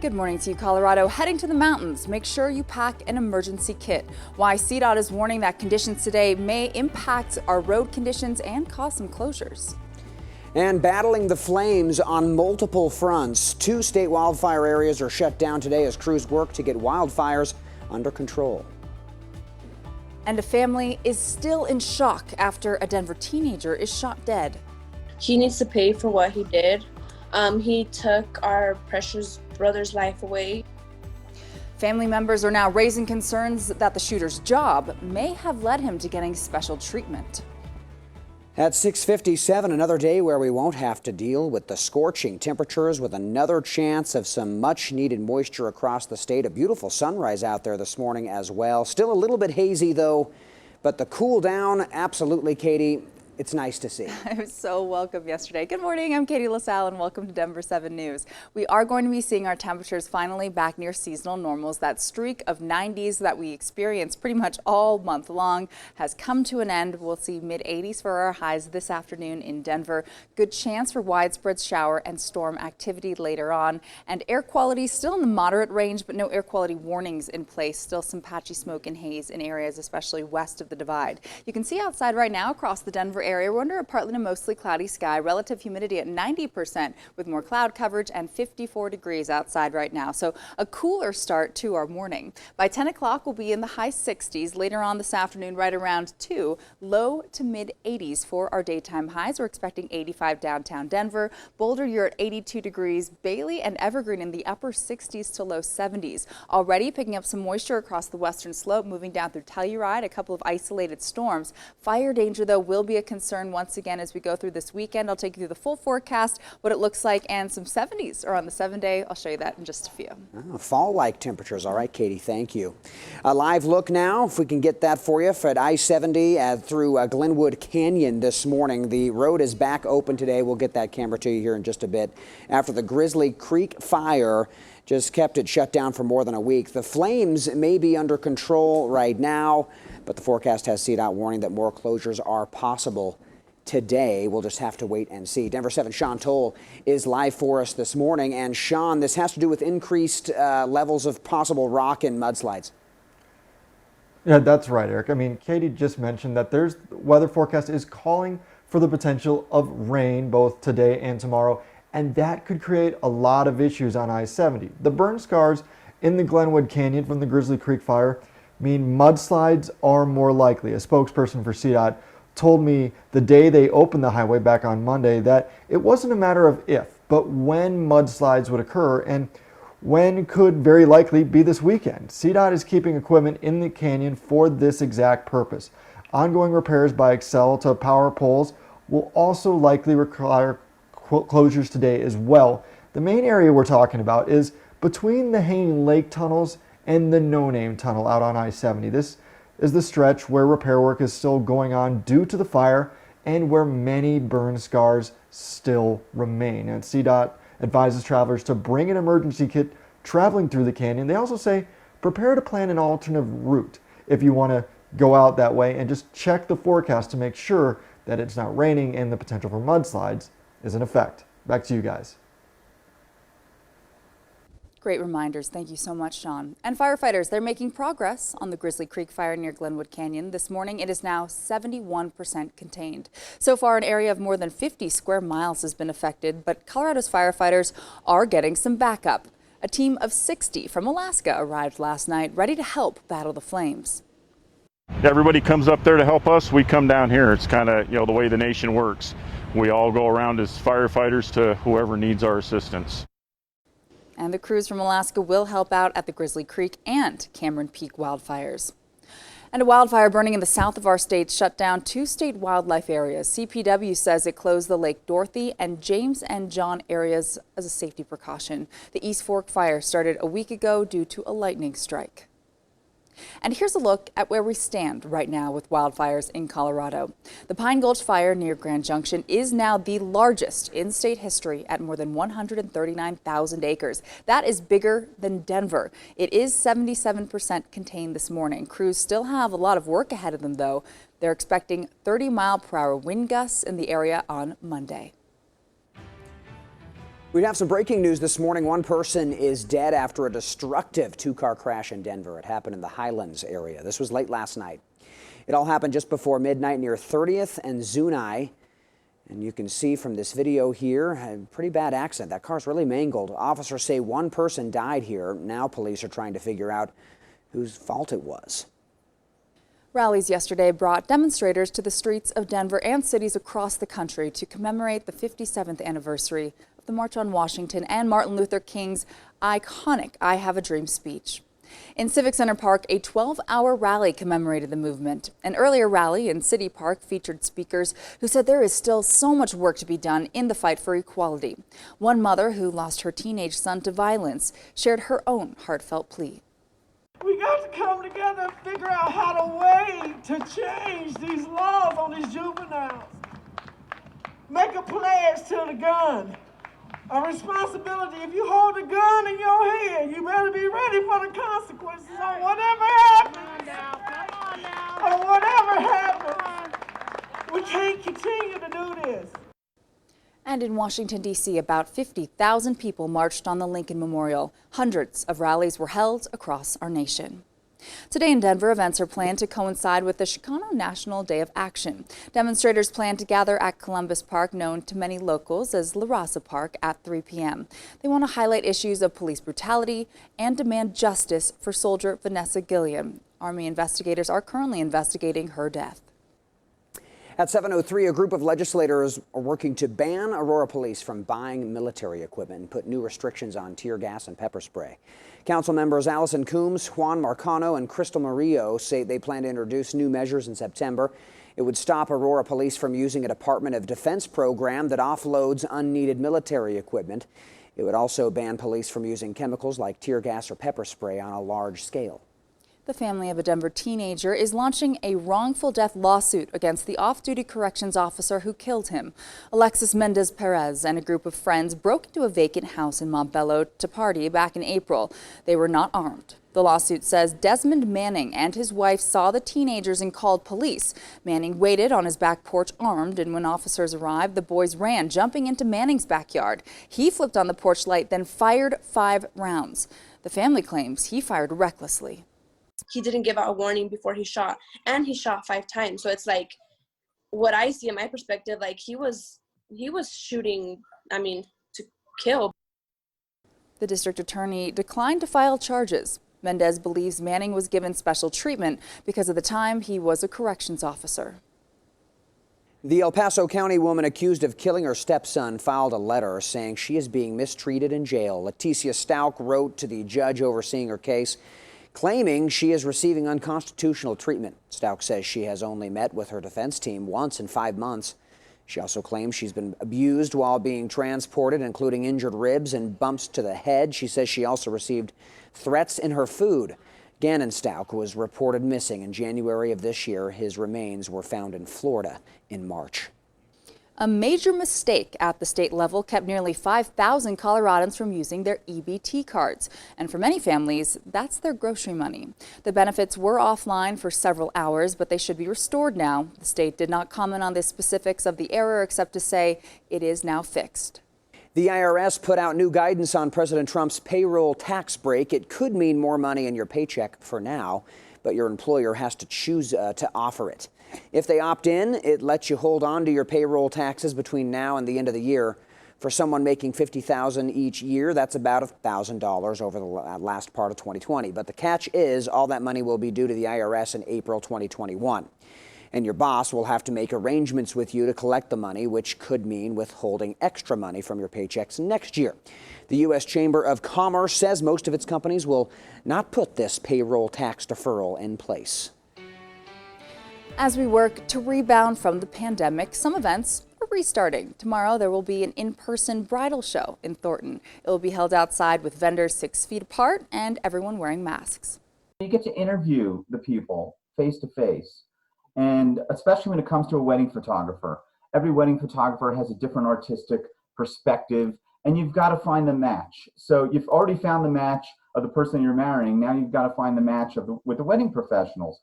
Good morning to you, Colorado. Heading to the mountains, make sure you pack an emergency kit. Why CDOT is warning that conditions today may impact our road conditions and cause some closures. And battling the flames on multiple fronts. 2 state wildfire areas are shut down today as crews work to get wildfires under control. And a family is still in shock after a Denver teenager is shot dead. He needs to pay for what he did. He took our precious brother's life away. Family members are now raising concerns that the shooter's job may have led him to getting special treatment. At 6:57, another day where we won't have to deal with the scorching temperatures with another chance of some much needed moisture across the state. A beautiful sunrise out there this morning as well. Still a little bit hazy though, but the cool down, absolutely, Katie. It's nice to see. I was so welcome yesterday. Good morning, I'm Katie LaSalle and welcome to Denver7 News. We are going to be seeing our temperatures finally back near seasonal normals. That streak of 90s that we experienced pretty much all month long has come to an end. We'll see mid-80s for our highs this afternoon in Denver. Good chance for widespread shower and storm activity later on. And air quality still in the moderate range, but no air quality warnings in place. Still some patchy smoke and haze in areas, especially west of the divide. You can see outside right now across the Denver area, we're under a partly to mostly cloudy sky, relative humidity at 90% with more cloud coverage and 54 degrees outside right now. So a cooler start to our morning. By 10 o'clock, we'll be in the high 60s. Later on this afternoon, right around 2, low to mid 80s for our daytime highs. We're expecting 85 downtown Denver. Boulder, you're at 82 degrees. Bailey and Evergreen in the upper 60s to low 70s. Already picking up some moisture across the western slope, moving down through Telluride, a couple of isolated storms. Fire danger, though, will be a concern once again as we go through this weekend. I'll take you through the full forecast, what it looks like, and some 70s are on the 7-day. I'll show you that in just a few. Oh, fall-like temperatures. All right, Katie, thank you. A live look now, if we can get that for you, at I-70 through Glenwood Canyon this morning. The road is back open today. We'll get that camera to you here in just a bit. After the Grizzly Creek fire just kept it shut down for more than a week. The flames may be under control right now, but the forecast has CDOT warning that more closures are possible today. We'll just have to wait and see. Denver7 Sean TOWLE is live for us this morning. And Sean, this has to do with increased levels of possible rock and mudslides. Yeah, that's right, Eric. I mean, Katie just mentioned that there's weather forecast is calling for the potential of rain both today and tomorrow, and that could create a lot of issues on I-70. The burn scars in the Glenwood Canyon from the Grizzly Creek fire mean mudslides are more likely. A spokesperson for CDOT told me the day they opened the highway back on Monday that it wasn't a matter of if, but when mudslides would occur, and when could very likely be this weekend. CDOT is keeping equipment in the canyon for this exact purpose. Ongoing repairs by Xcel to power poles will also likely require closures today as well. The main area we're talking about is between the Hanging Lake tunnels and the No Name tunnel out on I-70. This is the stretch where repair work is still going on due to the fire and where many burn scars still remain. And CDOT advises travelers to bring an emergency kit traveling through the canyon. They also say prepare to plan an alternate route if you want to go out that way, and just check the forecast to make sure that it's not raining and the potential for mudslides is in effect. Back to you guys. Great reminders. Thank you so much, Sean. And firefighters, they're making progress on the Grizzly Creek fire near Glenwood Canyon. This morning, it is now 71% contained. So far, an area of more than 50 square miles has been affected, but Colorado's firefighters are getting some backup. A team of 60 from Alaska arrived last night, ready to help battle the flames. Everybody comes up there to help us. We come down here. It's kind of, the way the nation works. We all go around as firefighters to whoever needs our assistance. And the crews from Alaska will help out at the Grizzly Creek and Cameron Peak wildfires. And a wildfire burning in the south of our state shut down 2 state wildlife areas. CPW says it closed the Lake Dorothy and James and John areas as a safety precaution. The East Fork fire started a week ago due to a lightning strike. And here's a look at where we stand right now with wildfires in Colorado. The Pine Gulch fire near Grand Junction is now the largest in state history at more than 139,000 acres. That is bigger than Denver. It is 77% contained this morning. Crews still have a lot of work ahead of them, though. They're expecting 30-mile-per-hour wind gusts in the area on Monday. We have some breaking news this morning. One person is dead after a destructive two-car crash in Denver. It happened in the Highlands area. This was late last night. It all happened just before midnight near 30th and Zuni. And you can see from this video here, a pretty bad accident. That car's really mangled. Officers say one person died here. Now police are trying to figure out whose fault it was. Rallies yesterday brought demonstrators to the streets of Denver and cities across the country to commemorate the 57th anniversary of the March on Washington and Martin Luther King's iconic I Have a Dream speech. In Civic Center Park, a 12-hour rally commemorated the movement. An earlier rally in City Park featured speakers who said there is still so much work to be done in the fight for equality. One mother who lost her teenage son to violence shared her own heartfelt plea. We got to come together and figure out how to way to change these laws on these juveniles. Make a pledge to the gun. A responsibility. If you hold a gun in your hand, you better be ready for the consequences on whatever happens. On whatever happens. We can't continue to do this. And in Washington, D.C., about 50,000 people marched on the Lincoln Memorial. Hundreds of rallies were held across our nation. Today in Denver, events are planned to coincide with the CHICANO National Day of Action. Demonstrators plan to gather at Columbus Park, known to many locals as La Raza Park, at 3 p.m. They want to highlight issues of police brutality and demand justice for soldier Vanessa Gilliam. Army investigators are currently investigating her death. At 7:03, a group of legislators are working to ban Aurora police from buying military equipment and put new restrictions on tear gas and pepper spray. Council members Allison Coombs, Juan Marcano, and Crystal Murillo say they plan to introduce new measures in September. It would stop Aurora police from using a Department of Defense program that offloads unneeded military equipment. It would also ban police from using chemicals like tear gas or pepper spray on a large scale. The family of a Denver teenager is launching a wrongful death lawsuit against the off-duty corrections officer who killed him. Alexis Mendez Perez and a group of friends broke into a vacant house in Montbello to party back in April. They were not armed. The lawsuit says Desmond Manning and his wife saw the teenagers and called police. Manning waited on his back porch armed, and when officers arrived, the boys ran, jumping into Manning's backyard. He flipped on the porch light, then fired 5 rounds. The family claims he fired recklessly. He didn't give out a warning before he shot, and he shot 5 times. So it's like, what I see in my perspective, like he was shooting, to kill. The district attorney declined to file charges. Mendez believes Manning was given special treatment because of the time he was a corrections officer. The El Paso County woman accused of killing her stepson filed a letter saying she is being mistreated in jail. Leticia Stalk wrote to the judge overseeing her case, claiming she is receiving unconstitutional treatment. Stalk says she has only met with her defense team once in 5 months. She also claims she's been abused while being transported, including injured ribs and bumps to the head. She says she also received threats in her food. Gannon Stalk was reported missing in January of this year. His remains were found in Florida in March. A major mistake at the state level kept nearly 5,000 Coloradans from using their EBT cards. And for many families, that's their grocery money. The benefits were offline for several hours, but they should be restored now. The state did not comment on the specifics of the error except to say it is now fixed. The IRS put out new guidance on President Trump's payroll tax break. It could mean more money in your paycheck for now, but your employer has to choose to offer it. If they opt in, it lets you hold on to your payroll taxes between now and the end of the year. For someone making $50,000 each year, that's about $1,000 over the last part of 2020. But the catch is all that money will be due to the IRS in April 2021. And your boss will have to make arrangements with you to collect the money, which could mean withholding extra money from your paychecks next year. The U.S. Chamber of Commerce says most of its companies will not put this payroll tax deferral in place. As we work to rebound from the pandemic, some events are restarting. Tomorrow there will be an in-person bridal show in Thornton. It will be held outside with vendors 6 feet apart and everyone wearing masks. You get to interview the people face to face. And especially when it comes to a wedding photographer, every wedding photographer has a different artistic perspective, and you've got to find the match. So you've already found the match of the person you're marrying. Now you've got to find the match with the wedding professionals.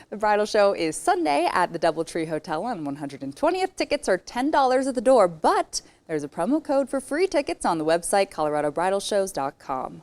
The bridal show is Sunday at the DoubleTree Hotel on 120th. Tickets are $10 at the door, but There's a promo code for free tickets on the website coloradobridalshows.com.